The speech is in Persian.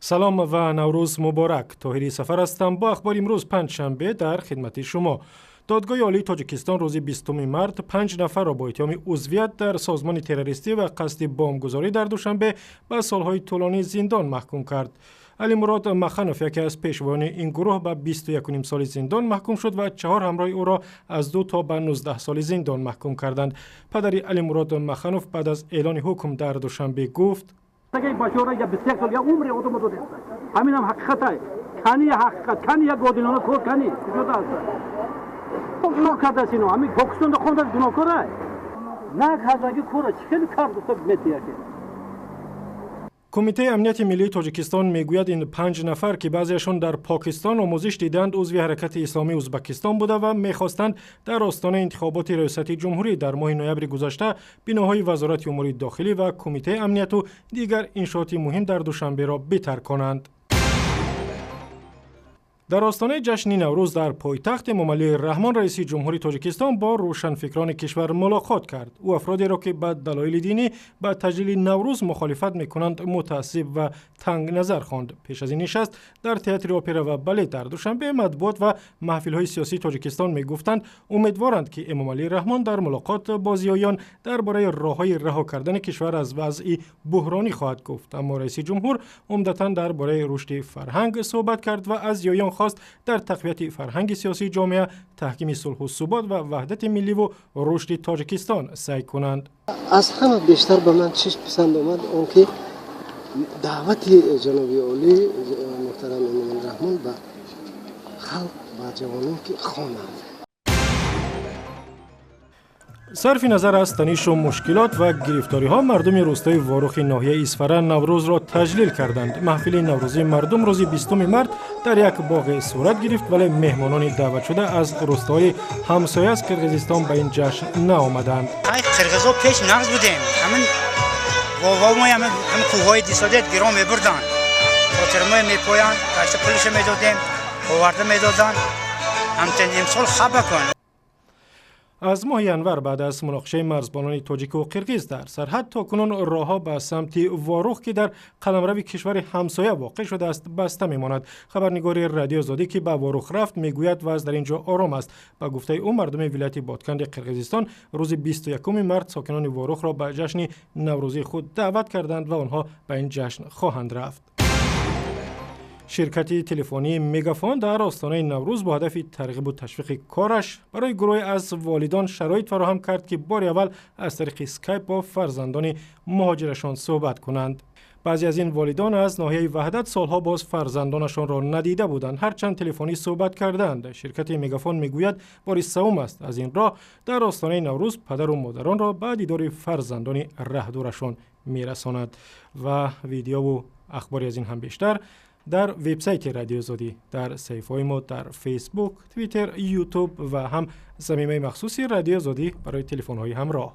سلام و نوروز مبارک. طاهری سفر هستم با اخبار امروز پنجشنبه در خدمت شما. دادگاه عالی تاجیکستان روز 20 مارت 5 نفر را با اتهام عضویت در سازمان تروریستی و قصد بمبگذاری در دوشنبه به سالهای طولانی زندان محکوم کرد. علی مراد مخنوف یکی از پیشوایان این گروه به 21 سال زندان محکوم شد و 4 همراه او را از 2 تا به 19 سال زندان محکوم کردند. پدر علی مراد مخنوف بعد از اعلان حکم در دوشنبه گفت: اگه بچه‌ها یا 21 سال یا عمر خودم داده همینم حقیقته. کنی حقیقت کنی یا گودینانو کور کنی جدا است. خب کرده سینو همین پاکستان رو خوندن گناهکاره. نه کارگی کوره چیکار کرد تو متیه. کمیته امنیت ملی تاجیکستان میگوید این 5 نفر که بعضیشان در پاکستان آموزش دیدند عضو حرکت اسلامی ازبکستان بوده و میخواستند در آستانه انتخابات ریاست جمهوری در ماه نوامبر گذشته بناهای وزارت امور داخلی و کمیته امنیت و دیگر انشاءات مهم در دوشنبه را بتر کنند. در آستانه جشن نوروز در پایتخت امام علی رحمان رئیس جمهوری تاجیکستان با روشنفکران کشور ملاقات کرد. او افرادی را که به دلایل دینی به تجلیل نوروز مخالفت می‌کنند متعصب و تنگ نظر خواند. پیش از این نشست در تئاتر اپرا و بالت در دوشنبه مطبوعات و محفل‌های سیاسی تاجیکستان می‌گفتند امیدوارند که امام علی رحمان در ملاقات با زیایان درباره راه‌های رها کردن کشور از وضع بحرانی خواهد گفت. اما رئیس جمهور عمدتاً درباره رشد فرهنگ صحبت کرد و از زیایان خواست در تقویت فرهنگ سیاسی جامعه، تحکیم صلح و ثبات و وحدت ملی و رشد تاجیکستان سعی کنند. از همه بیشتر به من چیز پسند آمد اون که دعوت جناب عالی محترم امام رحمان به خلق و جوانان که خوانند. صرف نظر از تنش و مشکلات و گرفتاری ها مردم روستای واروخ ناحیه اسفره نوروز را تجلیل کردند. محفل نوروزی مردم روز 20 مارت در یک باغ صورت گرفت ولی مهمانان دعوت شده از روستای همسایه از کرغیزستان به این جشن نآمدند. قرغیزا پیش نقض بودیم. همین واوا ما همین کوههای دیسادت گرام میبردن. خاطر ما میپویان، کارش پولش میدادیم، آورده میدادن. همچنین امسال خبر کن. از ماه ینور بعد از مناقشه مرزبانان تاجیک و قرقیز در سرحد تاکنون راهها به سمت واروخ که در قلمرو کشور همسایه واقع شده است بسته میماند. خبرنگار رادیو آزادی که به واروخ رفت میگوید وضع در اینجا آرام است. به گفته او مردم ولایت بادکند قرقیزستان روز 21 مارت ساکنان واروخ را به جشن نوروزی خود دعوت کردند و آنها به این جشن خواهند رفت. شرکت تلفنی مگافون در آستانه نوروز با هدف ترغیب و تشویق کارش برای گروهی از والدان شرایط فراهم کرد که بار اول از طریق اسکایپ با فرزندان مهاجرشان صحبت کنند. بعضی از این والدان از ناحیه وحدت سالها باز فرزندانشان را ندیده بودند، هرچند تلفنی صحبت کردند. شرکت مگافون میگوید بار سوم است از این راه در آستانه نوروز پدر و مادران را به دیدار فرزندان رهدورشان میرساند. و ویدیو و اخباری از این هم بیشتر در وبسایت رادیو آزادی، در صفحه‌های ما در فیسبوک، توییتر، یوتیوب و هم صمیمه مخصوصی رادیو آزادی برای تلفن‌های همراه.